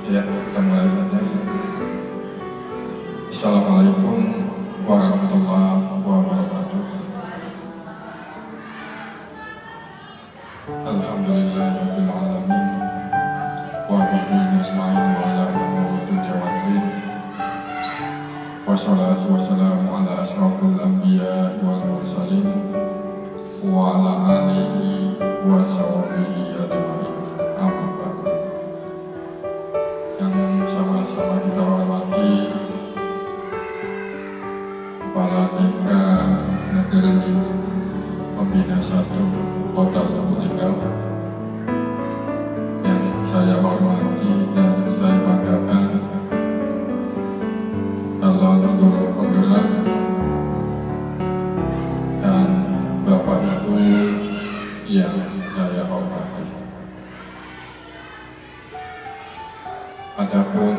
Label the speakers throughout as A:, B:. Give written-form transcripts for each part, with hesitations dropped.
A: Ya, kita mulai saja. Assalamualaikum warahmatullahi wabarakatuh. Alhamdulillahirabbil alamin. Wa bihi nasta'in ala umuri dunya waddin. Wassalatu wassalamu ala asyrafil anbiya'i wal mursalin wa ala alihi wa sahbihi ajma'in. Amma ba'du. Yang sama-sama kita hormati Kepala TK Negeri Pembina 1 Kota Lubuk Linggau, yang saya hormati dan saya banggakan calon guru penggerak dan Bapak Ibu yang saya hormati. Adapun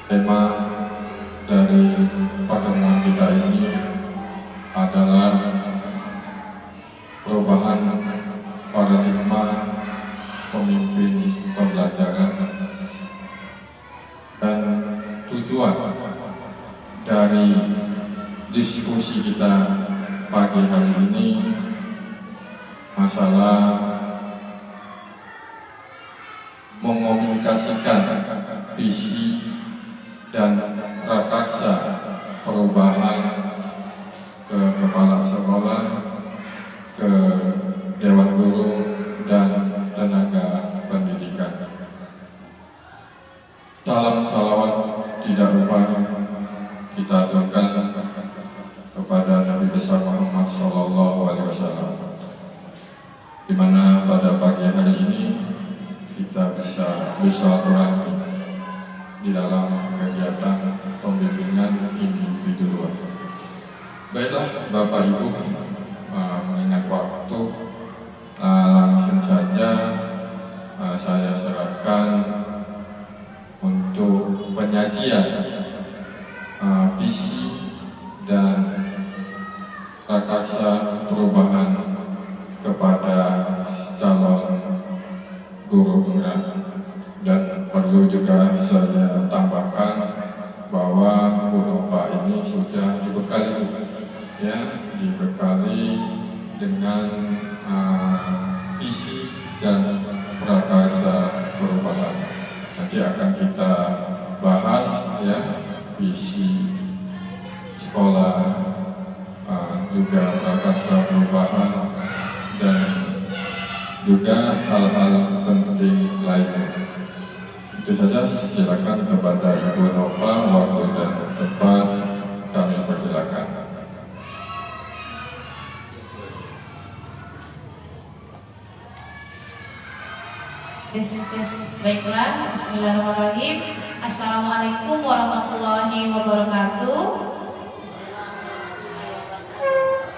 A: tema dari pertemuan kita ini adalah perubahan paradigma pemimpin pembelajaran, dan tujuan dari diskusi kita pagi hari ini masalah mengomunikasikan visi dan prakarsa perubahan ke kepala sekolah, ke dewan guru dan tenaga pendidikan. Salam salawat tidak lupa kita aturkan kepada Nabi besar Muhammad SAW, di mana pada pagi hari ini kita bisa bersilaturahmi di dalam kegiatan pembimbingan individual. Baiklah Bapak Ibu, mengingat waktu, langsung saja saya serahkan untuk penyajian visi dan prakarsa perubahan kepada calon guru penggerak. Dan perlu juga saya tambahkan bahwa Bu Nova ini sudah dibekali dengan visi dan prakarsa perubahan. Nanti akan kita bahas visi sekolah, juga prakarsa perubahan, dan juga hal-hal penting lainnya. Itu saja, silakan kepada Ibu Nova, waktu dan tempat kami persilakan.
B: Baiklah, bismillahirrahmanirrahim. Assalamualaikum warahmatullahi wabarakatuh.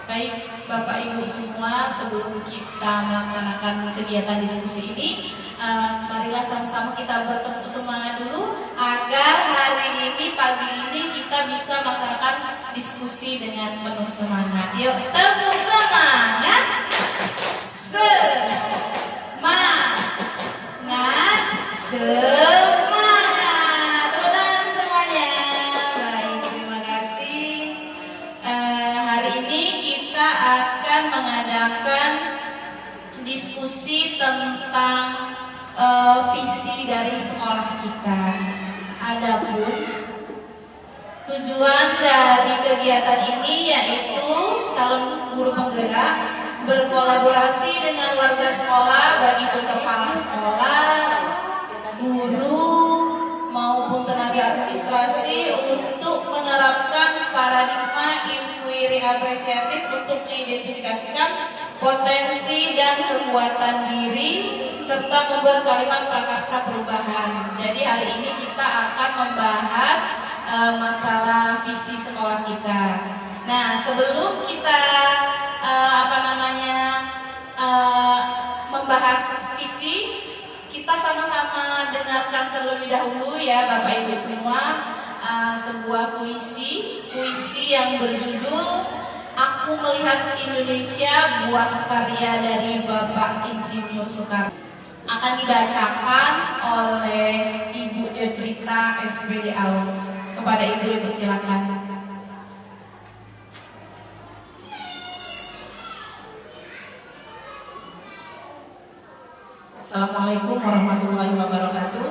B: Baik Bapak Ibu semua, sebelum kita melaksanakan kegiatan diskusi ini, marilah sama-sama kita bertepuk semangat dulu agar hari ini, pagi ini kita bisa melaksanakan diskusi dengan penuh semangat. Yuk, tepuk semangat. Semangat. Tepuk tangan semuanya. Baik, terima kasih. Hari ini kita akan mengadakan diskusi tentang visi dari sekolah kita. Adapun tujuan dari kegiatan ini yaitu calon guru penggerak berkolaborasi dengan warga sekolah, baik itu kepala sekolah, guru maupun tenaga administrasi, untuk menerapkan paradigma inquiry apresiatif untuk mengidentifikasikan potensi dan kekuatan diri serta membuat kalimat prakarsa perubahan. Jadi hari ini kita akan membahas masalah visi sekolah kita. Nah, sebelum kita membahas visi, kita sama-sama dengarkan terlebih dahulu ya Bapak Ibu semua, sebuah puisi yang berjudul Aku Melihat Indonesia, buah karya dari Bapak Insinyur Soekarno. akan dibacakan oleh Ibu Devrita SPD AU. Kepada Ibu dipersilakan.
C: Assalamualaikum warahmatullahi wabarakatuh.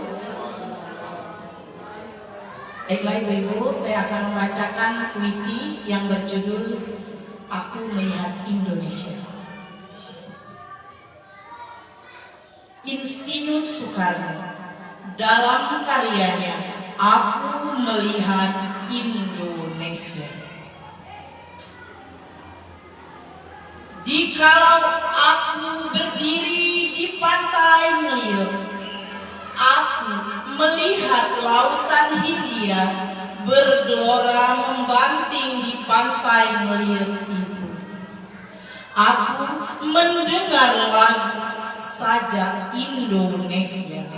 C: Baiklah Ibu-Ibu, saya akan membacakan puisi yang berjudul Aku Melihat Indonesia. Insinyur Soekarno dalam karyanya Aku Melihat Indonesia. Jikalau aku berdiri di pantai Melior, aku melihat lautan Hindia bergelora membanting di pantai Melior itu. Aku mendengar lagu Sajak Indonesia.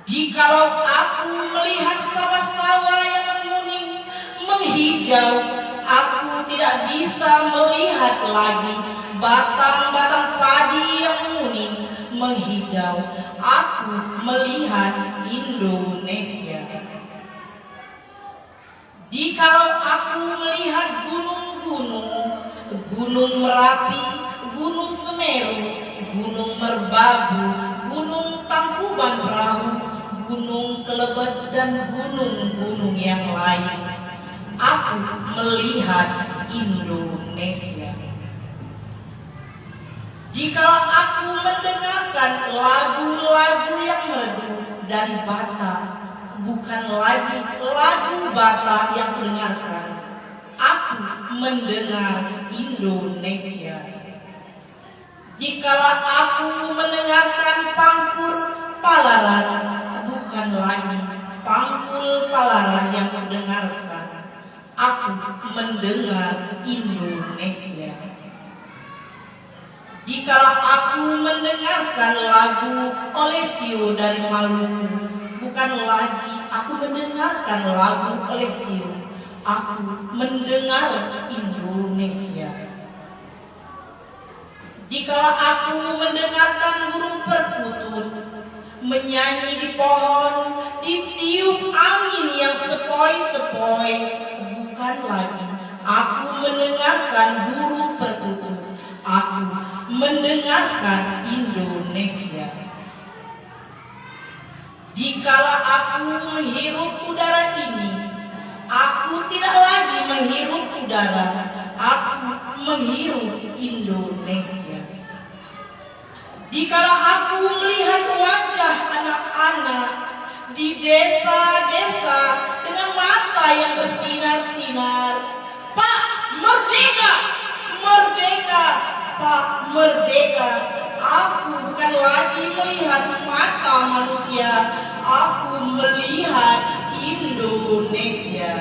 C: Jikalau aku melihat sawah-sawah yang menguning, menghijau, aku tidak bisa melihat lagi batang-batang padi yang menguning, menghijau. Aku melihat Indonesia. Jikalau aku melihat gunung-gunung, Gunung Merapi, Gunung Semeru, Gunung Merbabu, Gunung Tangkuban Perahu, Gunung Kelebet dan gunung-gunung yang lain, aku melihat Indonesia. Jikalau aku mendengarkan lagu-lagu yang merdu dari Batak, bukan lagi lagu Batak yang kudengarkan, aku mendengar Indonesia. Jikalau aku mendengarkan pangkur Palaran, bukan lagi pangkul Palaran yang kudengarkan, aku mendengar Indonesia. Jikalau aku mendengarkan lagu Olesio dari Maluku, bukan lagi aku mendengarkan lagu Olesio, aku mendengar Indonesia. Jikalau aku mendengarkan burung perkutut menyanyi di pohon, ditiup angin yang sepoi-sepoi, bukan lagi aku mendengarkan burung perkutut, aku mendengarkan Indonesia. Jikalau aku menghirup udara ini, aku tidak lagi menghirup udara, aku menghirup Indonesia. Jikalau aku melihat wajah anak-anak di desa-desa dengan mata yang bersinar-sinar, Pak Merdeka, Merdeka, Pak Merdeka, aku bukan lagi melihat mata manusia, aku melihat Indonesia.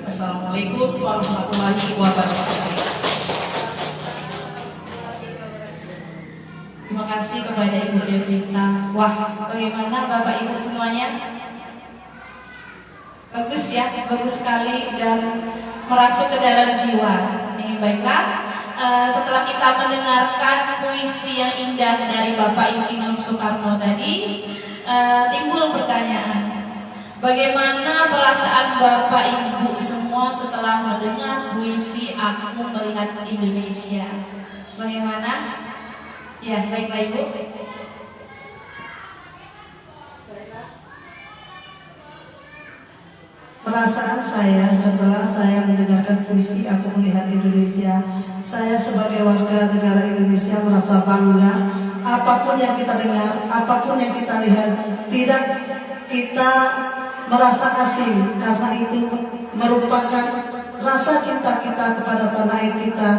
C: Assalamualaikum warahmatullahi wabarakatuh.
B: Terima kasih kepada Ibu Devrita. Wah, bagaimana Bapak Ibu semuanya? Bagus ya, bagus sekali dan merasuk ke dalam jiwa. Baiklah, setelah kita mendengarkan puisi yang indah dari Bapak Insinyur Soekarno tadi, timbul pertanyaan. Bagaimana perasaan Bapak Ibu semua setelah mendengar puisi Aku Melihat Indonesia? Bagaimana? Ya, baiklah Ibu.
D: Perasaan saya setelah saya mendengarkan puisi Aku Melihat Indonesia, saya sebagai warga negara Indonesia merasa bangga. Apapun yang kita dengar, apapun yang kita lihat, tidak kita merasa asing, karena itu merupakan rasa cinta kita kepada tanah air kita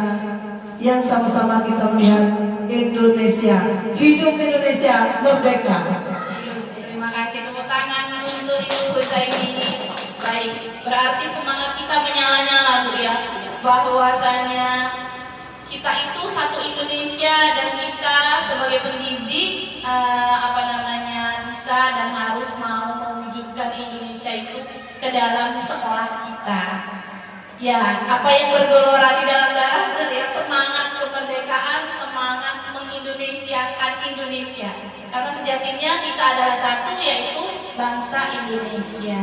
D: yang sama-sama kita melihat Indonesia. Hidup Indonesia merdeka.
B: Terima kasih, tepuk tangan untuk Ibu Zaini. Baik, berarti semangat kita menyala-nyala Bu ya, bahwasanya kita itu satu Indonesia dan kita sebagai pendidik bisa dan harus mau mewujudkan Indonesia itu ke dalam sekolah kita. Ya, apa yang bergelora di dalam darah ya, semangat kemerdekaan, semangat mengindonesia mengindonesiakan Indonesia. Karena sejatinya kita adalah satu, yaitu bangsa Indonesia.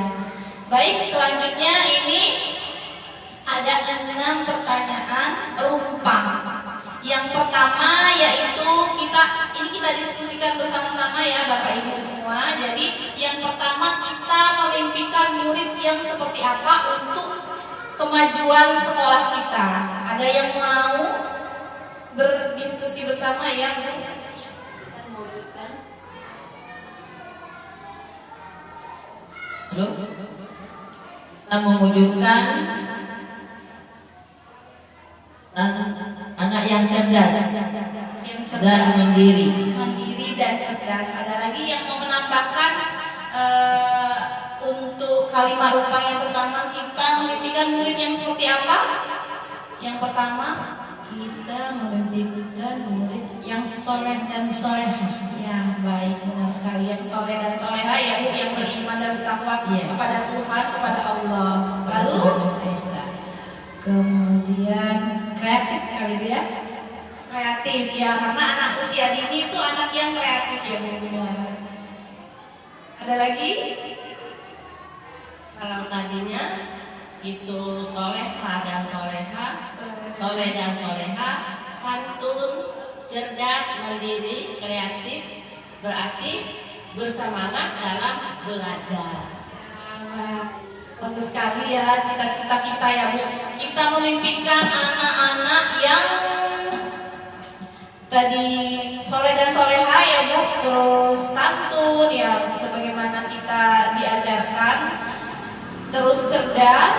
B: Baik, selanjutnya ini ada 6 pertanyaan rumpang. Yang pertama yaitu kita diskusikan bersama-sama ya Bapak Ibu semua. Jadi yang pertama, kita memimpikan murid yang seperti apa untuk kemajuan sekolah kita. Ada yang mau berdiskusi bersama ya Bu?
C: Halo? Kita mewujudkan anak yang cerdas dan
B: mandiri dan cerdas. Ada lagi yang mau menambahkan untuk kalimat rumpang yang pertama, kita memimpikan murid yang seperti apa? Yang pertama, kita memimpikan murid yang soleh dan solehah. Ya, baik, benar sekali, yang soleh dan solehah ya Bu, yang beriman dan bertakwa kepada Tuhan, kepada Allah. Lalu kemudian kreatif kali Bu ya. Kreatif ya, karena anak usia dini itu anak yang kreatif ya Bu. Ada lagi?
E: Kalau tadinya itu soleha dan soleha, soleh dan soleha, santun, cerdas, mandiri, kreatif, berarti bersemangat dalam belajar.
B: Bagus sekali ya cita-cita kita ya Bu. Kita memimpikan anak-anak yang tadi soleh dan soleha ya Bu, terus santun ya sebagaimana kita diajarkan, terus cerdas,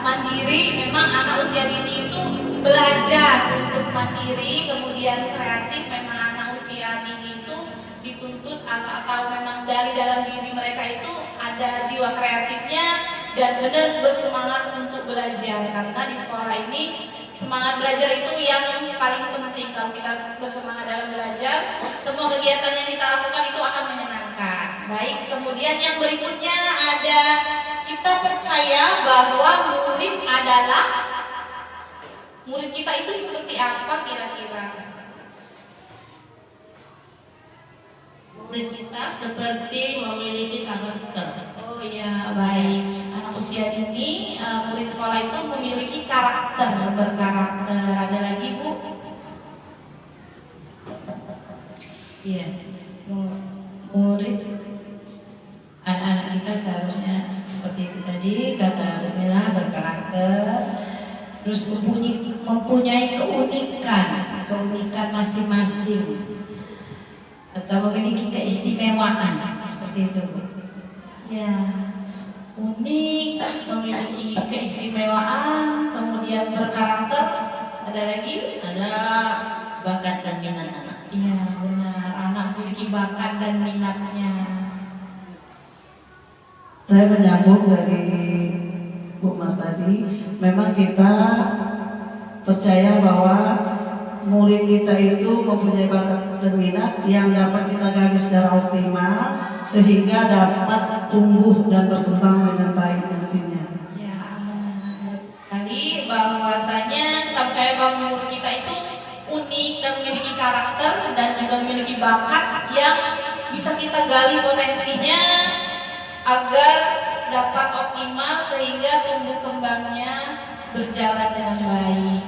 B: mandiri. Memang anak usia dini itu belajar untuk mandiri, kemudian kreatif. Memang anak usia dini itu dituntut atau memang dari dalam diri mereka itu ada jiwa kreatifnya dan benar bersemangat untuk belajar. Karena di sekolah ini semangat belajar itu yang paling penting. Kalau kita bersemangat dalam belajar, semua kegiatan yang kita lakukan itu akan menyenangkan. Baik, kemudian yang berikutnya ada, kita percaya bahwa murid kita itu seperti apa kira-kira?
E: Murid kita seperti memiliki karakter.
B: Oh ya, baik. Anak usia dini, murid sekolah itu memiliki karakter, berkarakter. Ada lagi Bu?
F: Iya, murid anak-anak kita seharusnya seperti itu tadi kata Bu Mila, berkarakter, terus mempunyai keunikan masing-masing atau memiliki keistimewaan seperti itu Bu.
B: Ya, unik, memiliki keistimewaan, kemudian berkarakter. Ada lagi?
E: Ada bakat dan minat anak.
B: Iya benar, anak memiliki bakat dan minatnya.
D: Saya menyambung dari Bu Mar tadi, memang kita percaya bahwa murid kita itu mempunyai bakat dan minat yang dapat kita gali secara optimal sehingga dapat tumbuh dan berkembang dengan baik nantinya.
B: Ya, benar sekali bahwasanya kita percaya bahwa murid kita itu unik dan memiliki karakter dan juga memiliki bakat yang bisa kita gali potensinya agar dapat optimal sehingga tumbuh kembangnya berjalan dengan baik.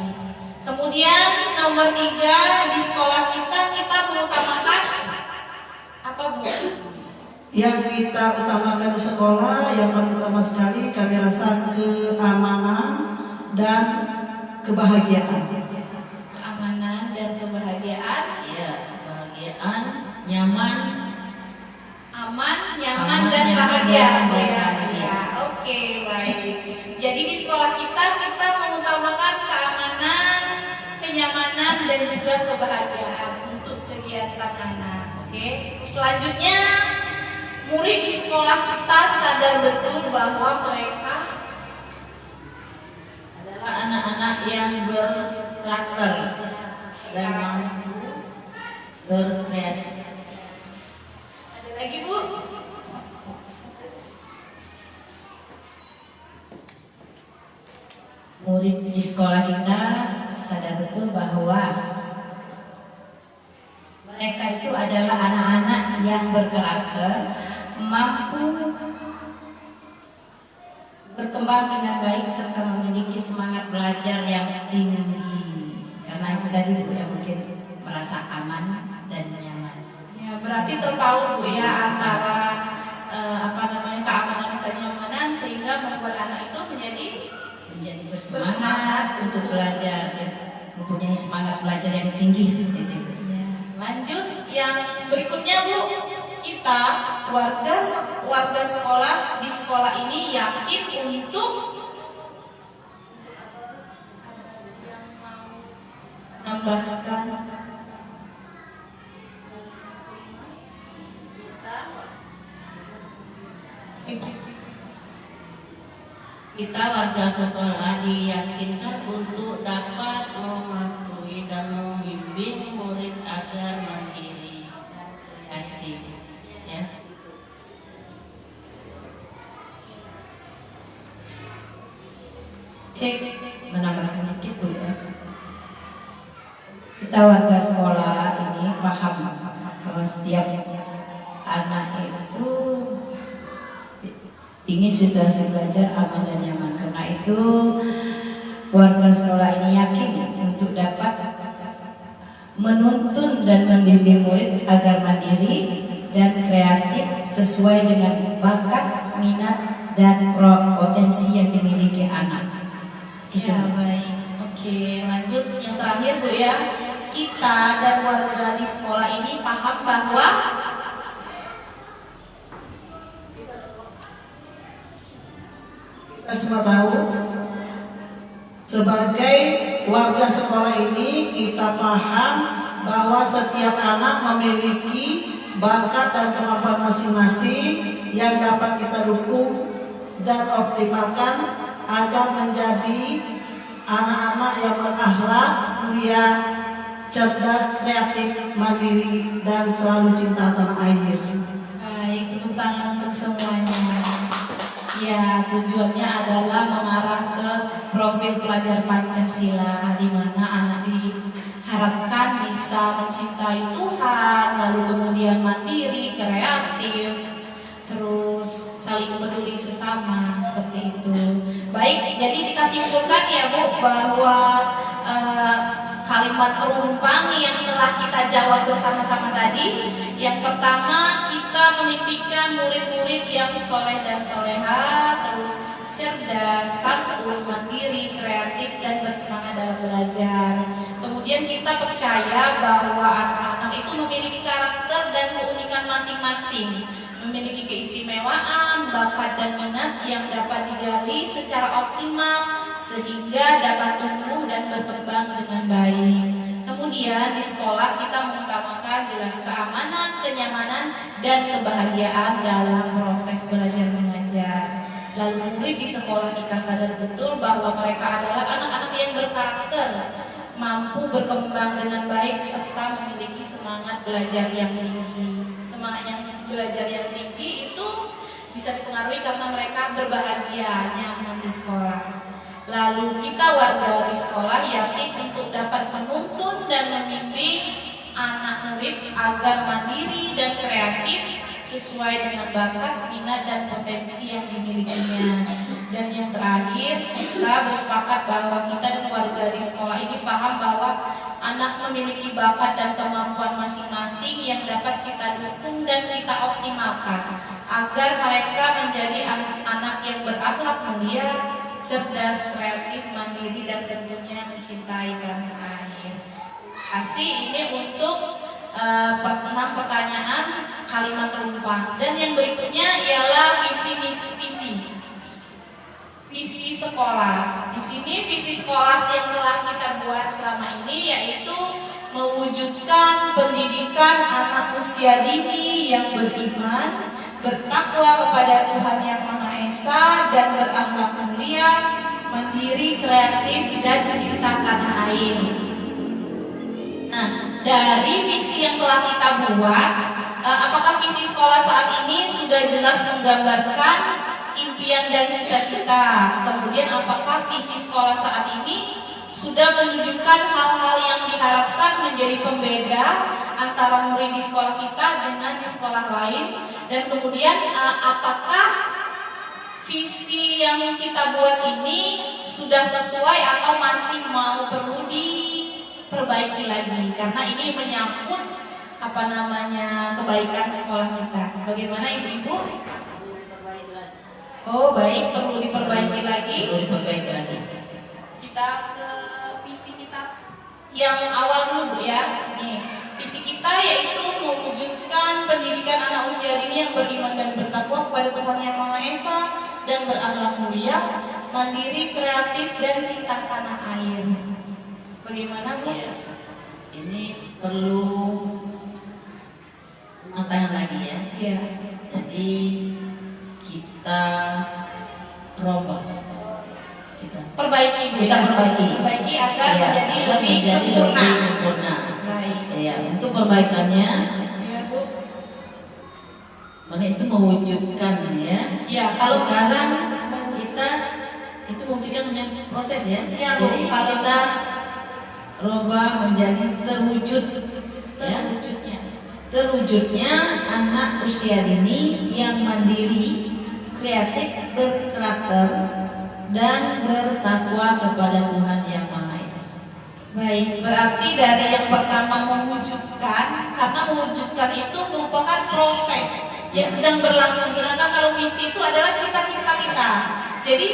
B: Kemudian nomor 3, di sekolah kita mengutamakan apa Bu?
D: Yang kita utamakan di sekolah yang paling utama sekali kami rasa keamanan dan kebahagiaan.
B: Keamanan dan kebahagiaan.
E: Iya, kebahagiaan, nyaman,
B: Aman, nyaman, dan bahagia. Ya, oke, baik. Jadi di sekolah kita mengutamakan keamanan, kenyamanan, dan juga kebahagiaan untuk kegiatan anak. Oke. Selanjutnya, murid di sekolah kita sadar betul bahwa mereka
E: adalah anak-anak yang berkarakter dan mampu berkreasi.
B: ada lagi Bu?
F: Murid di sekolah kita sadar betul bahwa itu adalah anak-anak yang berkarakter, mampu berkembang dengan baik serta memiliki semangat belajar yang tinggi. Karena itu tadi Bu yang mungkin merasa aman dan nyaman.
B: Ya, berarti terpaut Bu ya antara keamanan dan kenyamanan sehingga membuat anak itu menjadi
F: bersemangat untuk belajar dan mempunyai semangat belajar yang tinggi seperti itu.
B: ya. Lanjut yang berikutnya Bu, kita warga sekolah di sekolah ini yakin untuk menambahkan
E: Kita warga sekolah diyakinkan untuk dapat mematuhi dan membimbing murid agar mandiri dan kreatif. Yes.
F: Cek menambahkan dikit Bu ya. Kita warga sekolah ini paham bahwa setiap anak itu ingin situasi belajar aman dan nyaman. Karena itu warga sekolah ini yakin untuk dapat menuntun dan membimbing murid agar mandiri dan kreatif sesuai dengan bakat, minat, dan potensi yang dimiliki anak. Gitu.
B: Ya baik, oke lanjut yang terakhir Bu ya. Kita dan warga di sekolah ini paham bahwa
D: Kita semua tahu sebagai warga sekolah ini kita paham bahwa setiap anak memiliki bakat dan kemampuan masing-masing yang dapat kita dukung dan optimalkan agar menjadi anak-anak yang berakhlak, mulia, cerdas, kreatif, mandiri, dan selalu cinta tanah air.
B: baik, tepuk tangan untuk semuanya. Ya, tujuannya adalah mengarah ke profil pelajar Pancasila, di mana anak diharapkan bisa mencintai Tuhan, lalu kemudian mandiri, kreatif, terus saling peduli sesama, seperti itu. Baik, jadi kita simpulkan ya Bu bahwa kalimat perumpang yang telah kita jawab bersama-sama tadi. Yang pertama, kita memimpikan murid-murid yang soleh dan soleha, terus cerdas, santun, mandiri, kreatif, dan bersemangat dalam belajar. Kemudian kita percaya bahwa anak-anak itu memiliki karakter dan keunikan masing-masing, memiliki keistimewaan, bakat, dan minat yang dapat digali secara optimal sehingga dapat tumbuh dan berkembang dengan baik. Kemudian di sekolah kita mengutamakan jelas keamanan, kenyamanan, dan kebahagiaan dalam proses belajar mengajar. Lalu murid di sekolah kita sadar betul bahwa mereka adalah anak-anak yang berkarakter, mampu berkembang dengan baik, serta memiliki semangat belajar yang tinggi. Semangat yang belajar yang tinggi itu bisa dipengaruhi karena mereka berbahagia, nyaman di sekolah. Lalu kita warga di sekolah yakin untuk dapat menuntun dan membimbing anak murid agar mandiri dan kreatif sesuai dengan bakat, minat, dan potensi yang dimilikinya. Dan yang terakhir, kita bersepakat bahwa kita dan warga di sekolah ini paham bahwa anak memiliki bakat dan kemampuan masing-masing yang dapat kita dukung dan kita optimalkan agar mereka menjadi anak yang berakhlak mulia, cerdas, kreatif, mandiri, dan tentunya mencintai tanah air. Kasih ini untuk 6 pertanyaan kalimat rumpang. Dan yang berikutnya ialah visi sekolah. Di sini visi sekolah yang telah kita buat selama ini yaitu mewujudkan pendidikan anak usia dini yang beriman, bertakwa kepada Tuhan Yang Maha Esa, dan berakhlak mulia, mandiri, kreatif, dan cinta tanah air. Nah, dari visi yang telah kita buat, apakah visi sekolah saat ini sudah jelas menggambarkan impian dan cita-cita? Kemudian apakah visi sekolah saat ini sudah menunjukkan hal-hal yang diharapkan menjadi pembeda antara murid di sekolah kita dengan di sekolah lain. Dan kemudian apakah visi yang kita buat ini sudah sesuai atau masih mau perlu diperbaiki lagi, karena ini menyangkut kebaikan sekolah kita. Bagaimana ibu-ibu? Oh baik, perlu diperbaiki lagi. Kita ke visi kita yang awal dulu Bu ya. Nih, visi kita yaitu mewujudkan pendidikan anak usia dini yang beriman dan bertakwa kepada Tuhan Yang Maha Esa dan berakhlak mulia, mandiri, kreatif, dan cinta tanah air. Bagaimana Bu?
C: Ya, ini perlu pematangan lagi ya.
B: Iya.
C: Jadi kita robah, kita
B: Perbaiki Bu.
C: Kita perbaiki.
B: Perbaiki agar
C: ya,
B: menjadi
C: agar
B: lebih
C: menjadi
B: sempurna.
C: lebih sempurna.
B: Baik.
C: Ya, untuk perbaikannya,
B: Ya Bu.
C: mana itu mewujudkan ya.
B: Ya,
C: Kalau
B: kalau
C: sekarang kita itu mewujudkan hanya proses ya.
B: Ya, Bu.
C: Jadi
B: Kalau
C: kita robah menjadi terwujud ya. Terwujudnya anak usia dini yang mandiri, kreatif, berkarakter, dan bertakwa kepada Tuhan Yang Maha Esa.
B: Baik, berarti dari yang pertama mewujudkan, karena mewujudkan itu merupakan proses yang sedang berlangsung. Sedangkan kalau visi itu adalah cita-cita kita. Jadi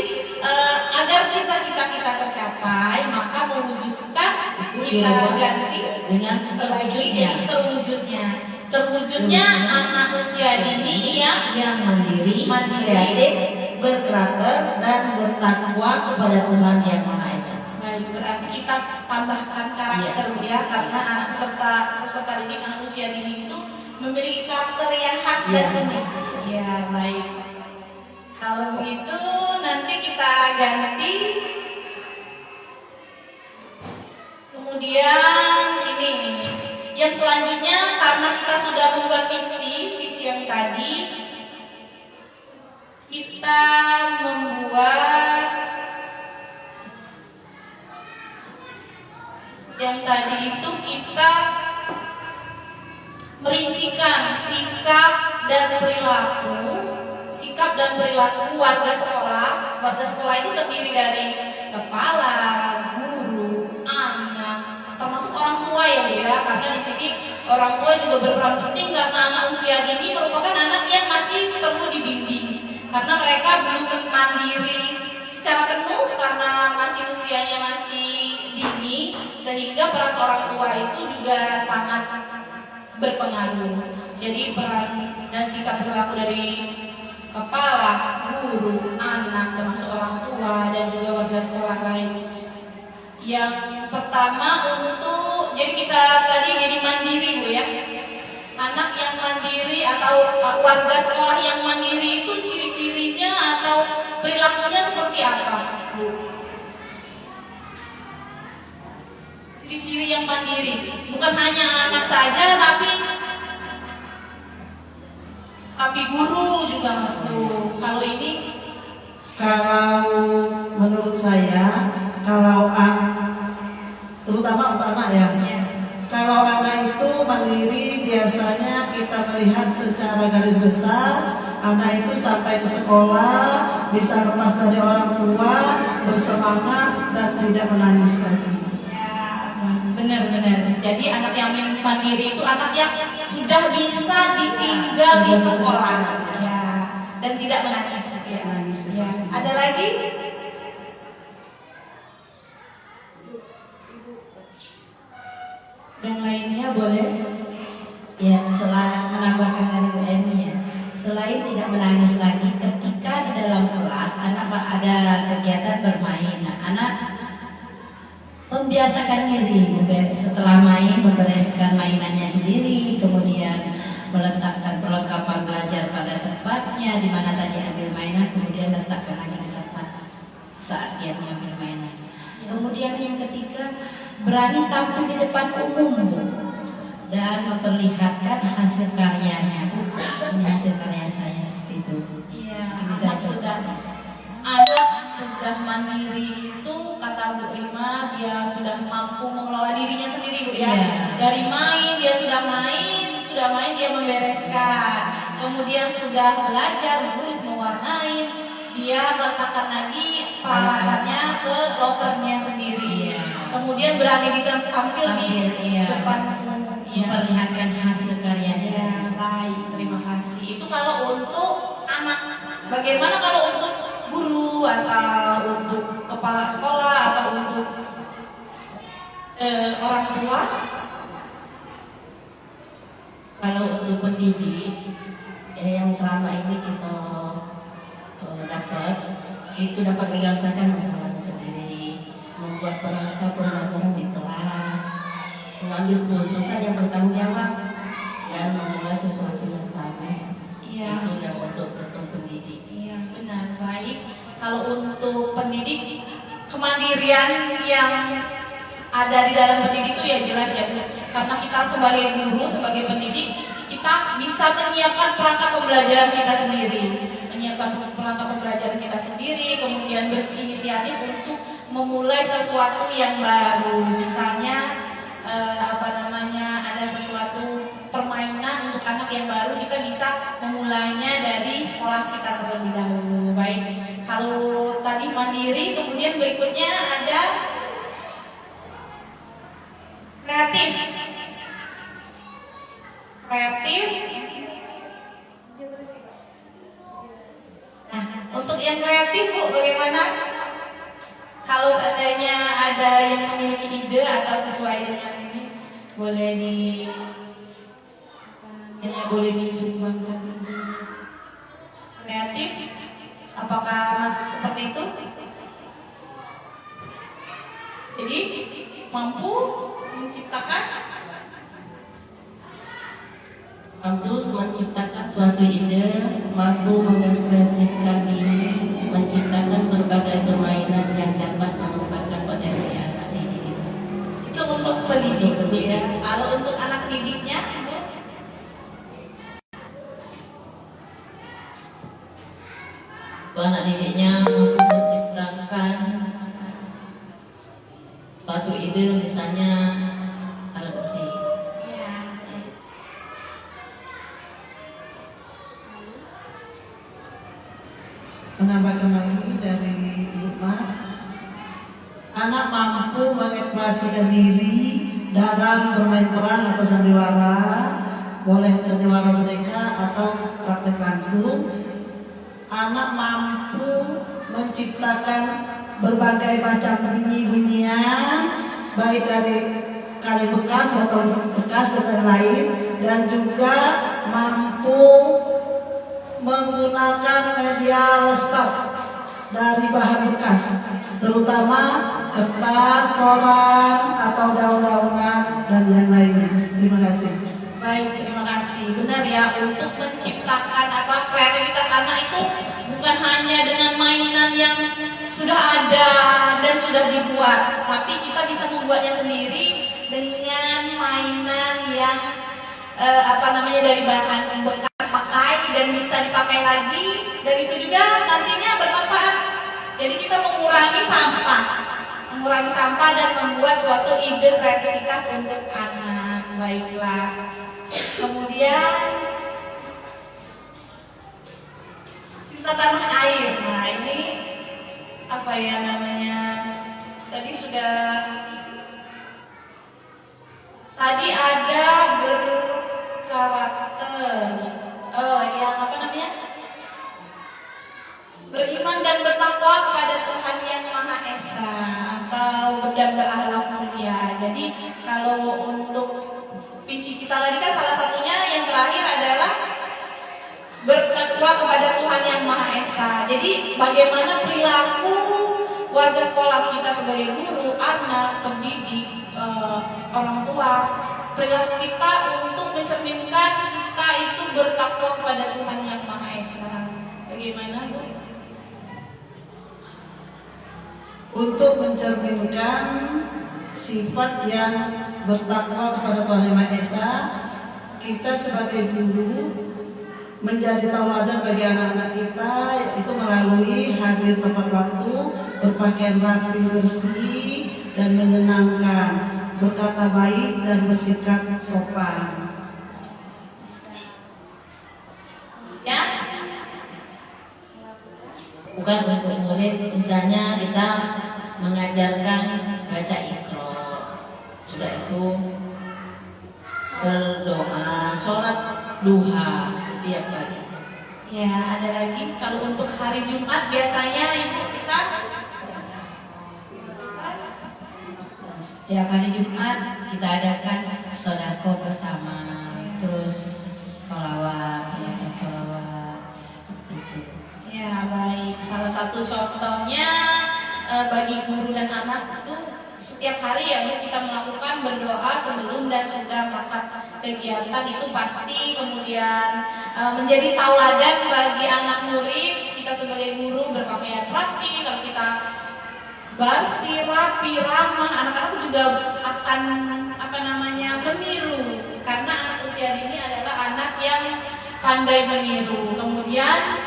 B: agar cita-cita kita tercapai, maka mewujudkan
C: Itu
B: kita
C: dirubah
B: ganti
C: dengan terwujudnya.
B: Terwujudnya anak usia dini
C: yang mandiri, kreatif, berkarakter, dan bertakwa kepada Tuhan Yang Maha Esa.
B: Baik, berarti kita tambahkan karakter ya, karena anak peserta didik anak usia dini itu memiliki karakter yang khas dan unik. Ya, baik. Kalau begitu nanti kita ganti. Kemudian ini yang selanjutnya, karena kita sudah membuat visi yang tadi, kita membuat yang tadi itu kita merincikan sikap dan perilaku warga sekolah. Warga sekolah itu terdiri dari kepala, guru, anak, termasuk orang tua ya Bu ya, karena di sini orang tua juga berperan penting karena anak usia dini merupakan anak yang masih perlu dibimbing, karena mereka belum mandiri secara penuh karena masih usianya masih dini, sehingga peran orang tua itu juga sangat berpengaruh. Jadi peran dan sikap perilaku dari kepala, guru, anak, termasuk orang tua dan juga warga sekolah lain. Yang pertama jadi kita tadi jadi mandiri Bu ya. Anak yang mandiri atau warga sekolah yang mandiri itu ciri-cirinya atau perilakunya seperti apa Bu? Ciri-ciri yang mandiri bukan hanya anak saja, tapi guru juga masuk. Kalau ini,
D: Kalau menurut saya, kalau terutama untuk anak ya, kalau anak itu mandiri biasanya kita melihat secara garis besar, anak itu sampai ke sekolah bisa lepas dari orang tua, bersemangat dan tidak menangis lagi.
B: benar-benar. Jadi anak yang mandiri itu anak yang sudah bisa ditinggal di sekolah, ya, dan tidak menangis. Ya. Ya. Ada lagi? Yang lainnya boleh?
F: Ya, selain menambahkan dari Bu Emi ya, selain tidak menangis lagi ketika di dalam kelas anak ada kegiatan bermain, nah, anak membiasakan diri setelah main membereskan mainannya sendiri, kemudian meletakkan perlengkapan belajar pada tempatnya di mana tadi ambil mainan, kemudian letakkan lagi di tempat saat dia mengambil mainan. Kemudian yang ketiga, berani tampil di depan umum dan memperlihatkan hasil karyanya. Ini hasil karya saya seperti itu.
B: Iya, anak sudah mandiri itu kata Bu Rima, dia mampu mengelola dirinya sendiri, Bu ya.
F: Iya.
B: Dari main dia sudah main dia membereskan. Kemudian sudah belajar menulis, mewarnai, dia meletakkan lagi peralatannya ke lokernya sendiri.
F: Iya.
B: Kemudian berani tampil di
F: Iya.
B: depan umum. Iya.
F: Memperlihatkan hasil karyanya.
B: Ya, baik, terima kasih. Itu kalau untuk anak. Bagaimana kalau untuk guru atau untuk kepala sekolah atau untuk orang tua?
E: Kalau untuk pendidik yang selama ini kita dapat, itu dapat menyelesaikan masalahnya sendiri, membuat perangkat pembelajaran di kelas, mengambil keputusan yang bertanggung jawab, dan memulai sesuatu yang baru.
B: Iya.
E: Itu yang untuk pendidik.
B: Iya, benar, baik. Kalau untuk pendidik, kemandirian yang ada di dalam pendidik itu ya jelas ya Bu. Karena kita sebagai guru, sebagai pendidik, kita bisa menyiapkan perangkat pembelajaran kita sendiri, kemudian berinisiatif untuk memulai sesuatu yang baru. Misalnya ada sesuatu permainan untuk anak yang baru, kita bisa memulainya dari sekolah kita terlebih dahulu. Baik, kalau tadi mandiri, kemudian berikutnya ada kreatif. Nah, untuk yang kreatif Bu, bagaimana? Kalau seandainya ada yang memiliki ide atau sesuai dengan ini, boleh disumbangkan ide. Kreatif, apakah masih seperti itu? Jadi mampu menciptakan
E: suatu ide, mampu mengekspresikan diri, menciptakan berbagai permainan yang dapat mengembangkan potensi anak didik.
B: itu untuk pendidik ya. Kalau untuk anak didiknya, Bu?
C: Anak didiknya mampu menciptakan suatu ide, misalnya alat musik.
B: Ya.
D: Menambahkan lagi dari rumah, anak mampu mengekspresikan diri dalam bermain peran atau sandiwara, boleh sandiwara boneka atau praktek langsung. Anak mampu menciptakan berbagai macam bunyi-bunyian, baik dari kain bekas, botol bekas dan lain, dan juga mampu menggunakan media respat dari bahan bekas, terutama kertas, koran, atau daun-daunan dan yang lainnya. Terima kasih.
B: Baik, terima kasih. Benar ya, untuk menciptakan kreativitas anak itu bukan hanya dengan mainan yang sudah ada dan sudah dibuat, tapi kita bisa membuatnya sendiri dengan mainan yang dari bahan bekas pakai dan bisa dipakai lagi, dan itu juga nantinya bermanfaat. Jadi kita mengurangi sampah dan membuat suatu ide kreativitas untuk anak. Baiklah. Kemudian cinta tanah air. Nah, ini apa ya namanya? Tadi ada berkarakter, beriman dan bertakwa kepada Tuhan yang Maha Esa atau dan berakhlak mulia. Jadi kalau untuk visi kita tadi kan salah satunya yang terakhir adalah bertakwa kepada Tuhan yang Maha Esa. Jadi bagaimana perilaku warga sekolah kita sebagai guru, anak, pendidik, orang tua, perilaku kita untuk mencerminkan kita itu bertakwa kepada Tuhan yang Maha Esa. Bagaimana, Bu?
D: Untuk mencerminkan sifat yang bertakwa kepada Tuhan Yang Maha Esa, kita sebagai guru menjadi tauladan bagi anak-anak kita, yaitu melalui hadir tepat waktu, berpakaian rapi, bersih, dan menyenangkan. berkata baik dan bersikap sopan.
B: Ya,
C: Bukan untuk murid, misalnya kita mengajarkan baca Iqra, sudah itu berdoa, sholat duha setiap pagi.
B: ya ada lagi. Kalau untuk hari Jumat biasanya ibu kita
F: Setiap hari Jumat kita adakan sodako bersama, terus sholawat, membaca sholawat seperti itu.
B: ya baik. Salah satu contohnya bagi guru dan anak itu setiap hari ya Bu, kita melakukan berdoa sebelum dan sudah melakukan kegiatan itu pasti kemudian menjadi tauladan bagi anak murid. Kita sebagai guru berpakaian rapi, kalau kita bersih, rapi, ramah, anak-anak juga akan meniru, karena anak usia dini adalah anak yang pandai meniru. Kemudian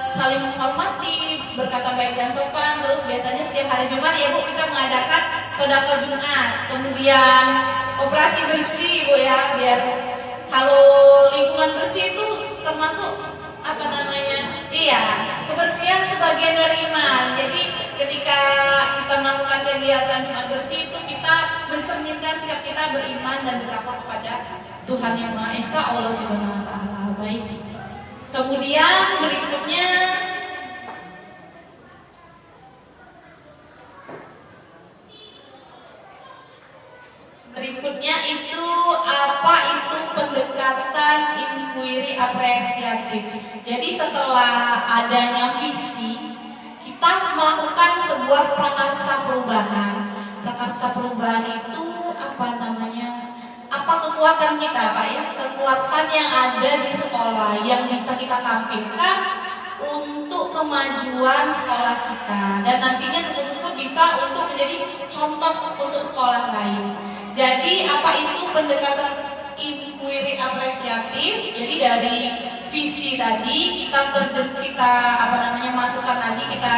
B: saling menghormati, berkata baik dan sopan. Terus biasanya setiap hari Jumat ya Bu, kita mengadakan sedekah Jumat, kemudian operasi bersih Bu ya, biar kalau lingkungan bersih itu termasuk iya, kebersihan sebagian dari iman. Jadi ketika kita melakukan kegiatan Jumat bersih itu kita mencerminkan sikap kita beriman dan bertakwa kepada Tuhan Yang Maha Esa, Allah Subhanahu wa taala. Baik. Kemudian berikutnya itu apa itu pendekatan inquiry apresiatif. Jadi setelah adanya visi, kita melakukan sebuah prakarsa perubahan. Prakarsa perubahan itu apa kekuatan kita Pak ya, kekuatan yang ada di sekolah yang bisa kita tampilkan untuk kemajuan sekolah kita, dan nantinya syukur-syukur bisa untuk menjadi contoh untuk sekolah lain. Jadi apa itu pendekatan inquiry apresiatif? Jadi dari visi tadi kita masukkan lagi, kita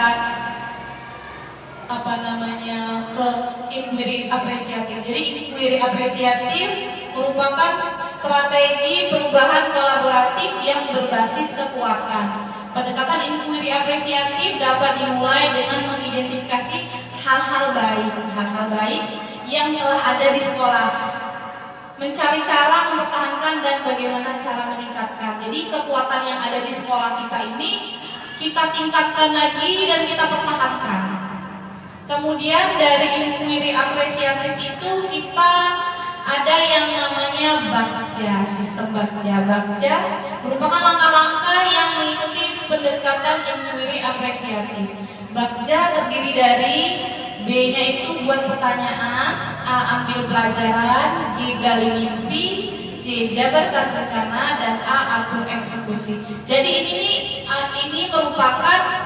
B: ke inquiry apresiatif. Jadi inquiry apresiatif merupakan strategi perubahan kolaboratif yang berbasis kekuatan. Pendekatan inquiry apresiatif dapat dimulai dengan mengidentifikasi hal-hal baik yang telah ada di sekolah, mencari cara mempertahankan dan bagaimana cara meningkatkan. Jadi kekuatan yang ada di sekolah kita ini kita tingkatkan lagi dan kita pertahankan. Kemudian dari inquiry apresiatif itu kita ada yang namanya Bagja, sistem Bagja. Bagja merupakan langkah-langkah yang mengikuti pendekatan inquiry apresiatif. Bagja terdiri dari B-nya itu buat pertanyaan, A ambil pelajaran, G gali mimpi, C jabarkan rencana, dan A atur eksekusi. Jadi ini merupakan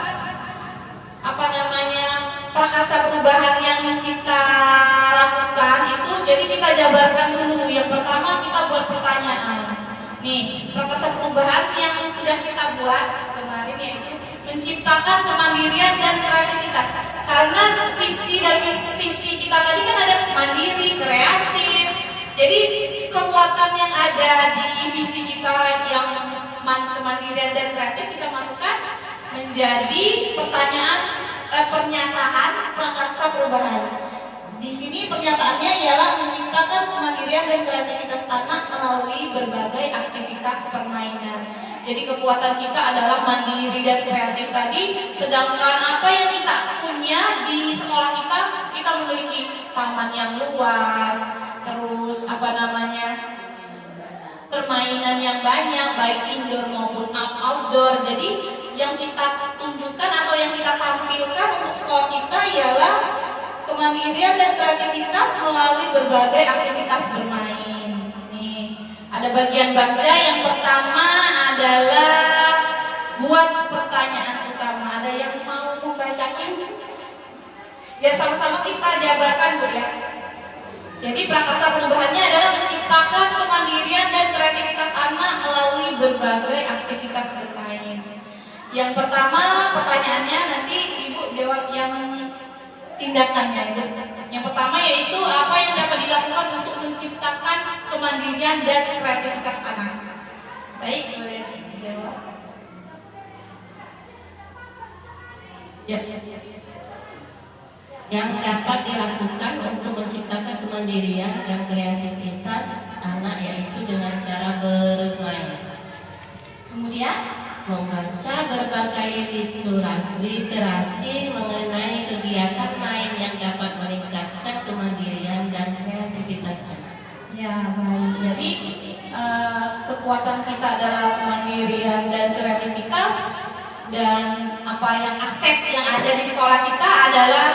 B: prakarsa perubahan yang kita lakukan itu. Jadi kita jabarkan dulu. Yang pertama kita buat pertanyaan. Nih, prakarsa perubahan yang sudah kita buat kemarin yaitu menciptakan kemandirian dan kreativitas. Karena visi dan visi kita tadi kan ada mandiri, kreatif. Jadi kekuatan yang ada di visi kita yang kemandirian dan kreatif kita masukkan menjadi pernyataan prakarsa perubahan. Di sini pernyataannya ialah menciptakan kemandirian dan kreativitas anak melalui berbagai aktivitas permainan. Jadi kekuatan kita adalah mandiri dan kreatif tadi, sedangkan apa yang kita punya di sekolah kita memiliki taman yang luas, terus permainan yang banyak, baik indoor maupun outdoor. Jadi yang kita tunjukkan atau yang kita tampilkan untuk sekolah kita ialah kemandirian dan kreativitas melalui berbagai aktivitas bermain. Nih, ada bagian Bagja. Yang pertama adalah buat pertanyaan utama. Ada yang mau membacakan? Ya, sama-sama kita jabarkan Bu ya. Jadi prakarsa perubahannya adalah menciptakan kemandirian dan kreativitas anak melalui berbagai aktivitas bermain. Yang pertama pertanyaannya, nanti Ibu jawab yang tindakannya Ibu. Yang pertama yaitu apa yang dapat dilakukan untuk menciptakan kemandirian dan kreativitas anak. Baik, boleh dijawab.
E: Ya. Yang dapat dilakukan untuk menciptakan kemandirian dan kreativitas anak yaitu dengan cara bermain.
B: Kemudian
E: Membaca berbagai literasi mengenai kegiatan main yang dapat meningkatkan kemandirian dan kreativitas anak.
B: ya baik. Jadi kekuatan kita adalah kemandirian dan kreativitas, dan apa yang aset yang ada di sekolah kita adalah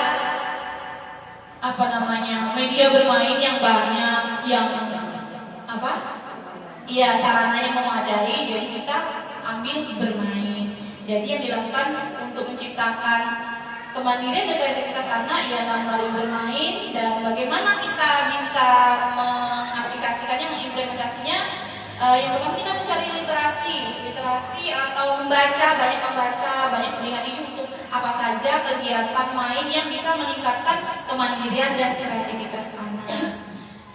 B: media bermain yang banyak, yang sarananya memadai. Jadi kita ambil bermain. Jadi yang dilakukan untuk menciptakan kemandirian dan kreativitas anak ialah melalui bermain. Dan bagaimana kita bisa mengaplikasikannya, mengimplementasinya? Yang pertama kita mencari literasi atau banyak membaca, banyak melihat di YouTube apa saja kegiatan main yang bisa meningkatkan kemandirian dan kreativitas anak.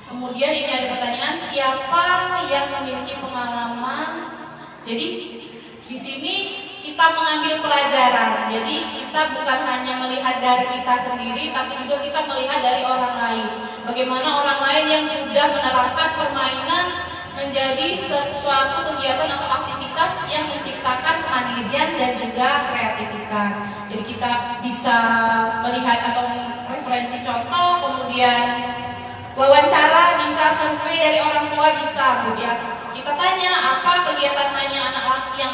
B: Kemudian ini ada pertanyaan, siapa yang memiliki pengalaman? Jadi di sini kita mengambil pelajaran. Jadi kita bukan hanya melihat dari kita sendiri, tapi juga kita melihat dari orang lain. Bagaimana orang lain yang sudah menerapkan permainan menjadi suatu kegiatan atau aktivitas yang menciptakan kemandirian dan juga kreativitas. Jadi kita bisa melihat atau referensi contoh, kemudian wawancara, bisa survei dari orang tua, bisa kemudian kita tanya apa kegiatan main yang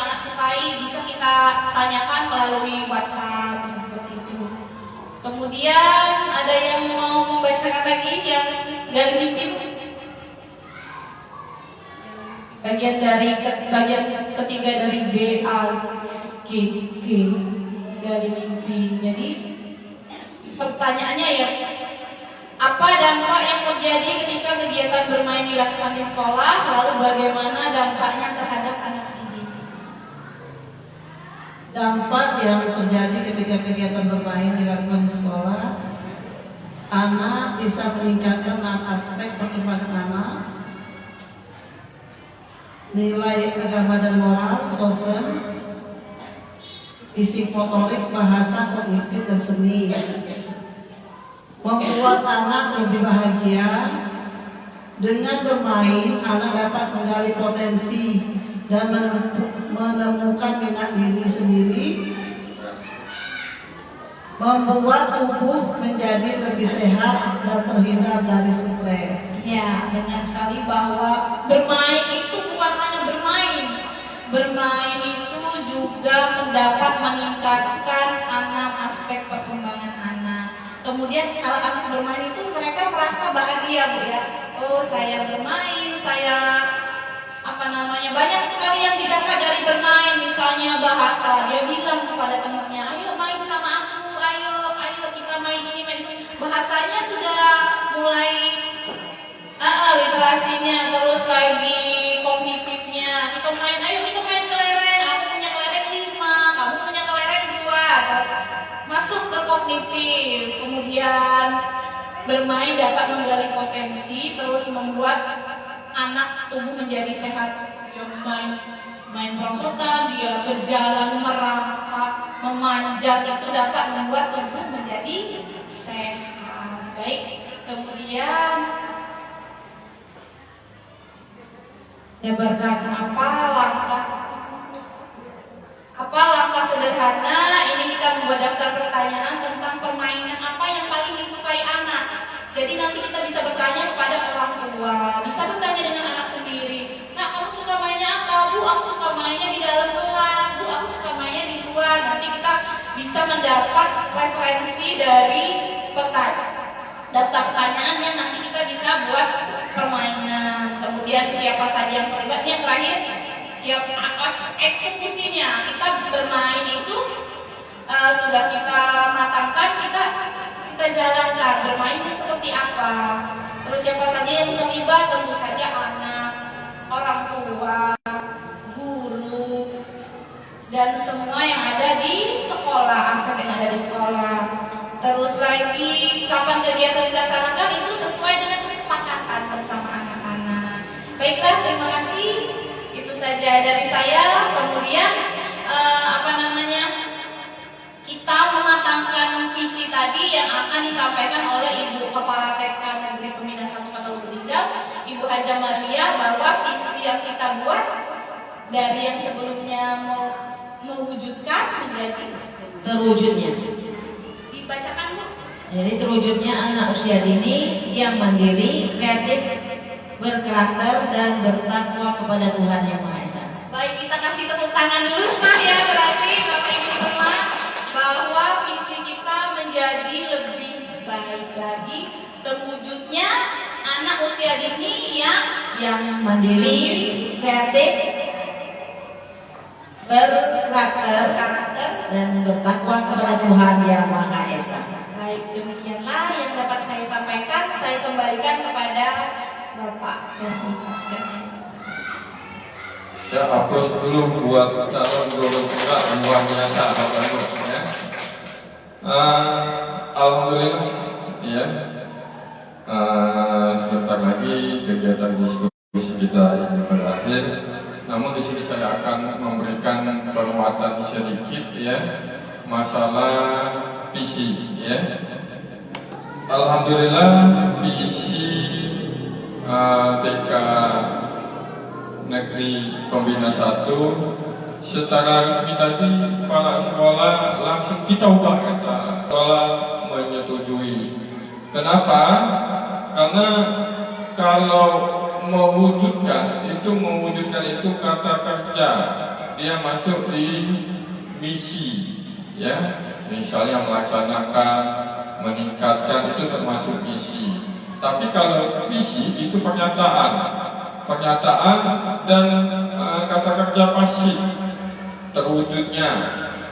B: anak sukai, bisa kita tanyakan melalui WhatsApp, bisa seperti itu. Kemudian ada yang mau membacakan lagi yang dari mimpi, bagian ketiga dari B A G dari mimpi. Jadi pertanyaannya ya, apa dampak yang terjadi ketika kegiatan bermain dilakukan di sekolah, lalu bagaimana dampaknya terhadap anak didik?
D: Dampak yang terjadi ketika kegiatan bermain dilakukan di sekolah, anak bisa meningkatkan 6 aspek perkembangan anak: nilai agama dan moral, sosial, isi motorik, bahasa, kognitif, dan seni. Membuat anak lebih bahagia. Dengan bermain, anak dapat menggali potensi dan menemukan minat diri sendiri, membuat tubuh menjadi lebih sehat dan terhindar dari stres.
B: Ya, benar sekali bahwa bermain itu bukan hanya bermain. Bermain itu juga dapat meningkatkan 6 aspek perkembangan anak. Kemudian kalau anak bermain itu mereka merasa bahagia, Bu ya. Oh, saya bermain, banyak sekali yang didapat dari bermain. Misalnya bahasa, dia bilang kepada temannya, ayo main sama aku, ayo kita main ini, main itu. Bahasanya sudah mulai literasinya, terus lagi kognitifnya. Kita main kelereng, aku punya kelereng 5, kamu punya kelereng 2. Masuk ke kognitif. Kemudian bermain dapat menggali potensi, terus membuat anak tubuh menjadi sehat. Yang main perosotan, dia berjalan merangkak, memanjat, itu dapat membuat tubuh menjadi sehat. Baik, kemudian jabarkan apa langkah sederhana. Ini kita membuat daftar pertanyaan tentang permainan apa yang paling disukai anak. Jadi nanti kita bisa bertanya kepada orang tua, bisa bertanya dengan anak sendiri. Nah, kamu suka mainnya apa? Bu, aku suka mainnya di dalam kelas. Bu, aku suka mainnya di luar. Nanti kita bisa mendapat referensi dari daftar pertanyaan yang nanti kita bisa buat permainan. Kemudian siapa saja yang terlibat. Yang terakhir, eksekusinya. Kita bermain itu sudah kita matangkan, kita jalankan bermainnya seperti apa. Terus siapa saja yang terlibat, tentu saja anak, orang tua, guru, dan semua yang ada di sekolah, aspek yang ada di sekolah. Terus lagi kapan kegiatan dilaksanakan itu sesuai dengan kesepakatan bersama anak-anak. Baiklah, terima kasih. Itu saja dari saya. Kemudian kita mematangkan visi tadi yang akan disampaikan oleh Ibu Kepala TK Negeri Pembina 1 Kota Lubulingga, Ibu Haja Maria, bahwa visi yang kita buat dari yang sebelumnya mau mewujudkan menjadi
C: Terwujudnya.
B: dibacakan, Bu.
C: Jadi terwujudnya anak usia dini yang mandiri, kreatif, berkarakter dan bertakwa kepada Tuhan Yang Maha Esa.
B: Baik, kita kasih tepuk tangan dulu sah ya, berarti Bapak Ibu semua, bahwa visi kita menjadi lebih baik lagi, terwujudnya anak usia dini
C: Yang mandiri, kreatif, berkarakter dan bertakwa kepada Tuhan Yang Maha Esa.
B: Baik, demikianlah yang dapat saya sampaikan. Saya kembalikan kepada Bapak dan Ibu sekalian.
A: Ya, aplaus dulu buat calon guru kita, luar biasa Bapak Ibu ya. Alhamdulillah ya. Sebentar lagi kegiatan diskusi kita ini berakhir. Namun di sini saya akan memberikan penguatan sedikit ya masalah visi ya. Alhamdulillah visi TK Negeri Pembina 1 secara resmi tadi kepala sekolah langsung kita ubah kata sekolah menyetujui. Kenapa? Karena kalau mewujudkan itu kata kerja, dia masuk di misi ya, misalnya melaksanakan, meningkatkan, itu termasuk misi. Tapi kalau visi itu pernyataan dan kata kerja pasif terwujudnya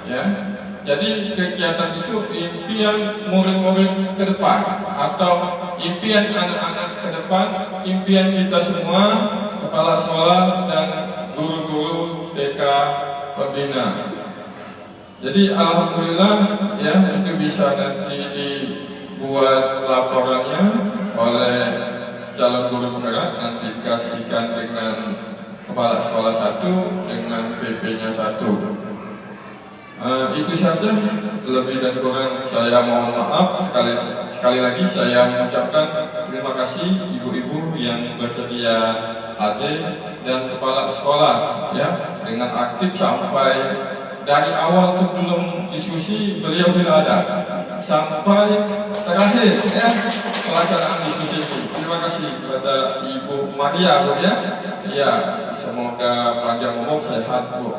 A: ya. Jadi kegiatan itu impian murid-murid ke depan atau impian anak-anak ke depan, impian kita semua, kepala sekolah dan guru-guru TK Pembina. Jadi alhamdulillah ya, itu bisa nanti dibuat laporannya oleh calon guru penggerak, nanti kasihkan dengan kepala sekolah 1 dengan PP-nya 1. Itu saja, lebih dan kurang saya mohon maaf. Sekali lagi saya mengucapkan terima kasih ibu-ibu yang bersedia hadir dan kepala sekolah ya, dengan aktif sampai dari awal sebelum diskusi beliau sudah ada sampai terakhir ya pelaksanaan diskusi ini. Terima kasih kepada Ibu Maria Bu ya. Ya, semoga panjang umur sehat Bu.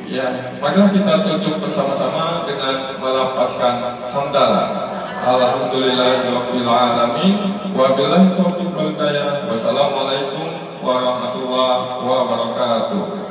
A: Ya, marilah kita tutup bersama-sama dengan melafazkan hamdalah. Alhamdulillahirabbil alamin wa billahi taufiq wal hidayah. Wassalamualaikum warahmatullahi wabarakatuh.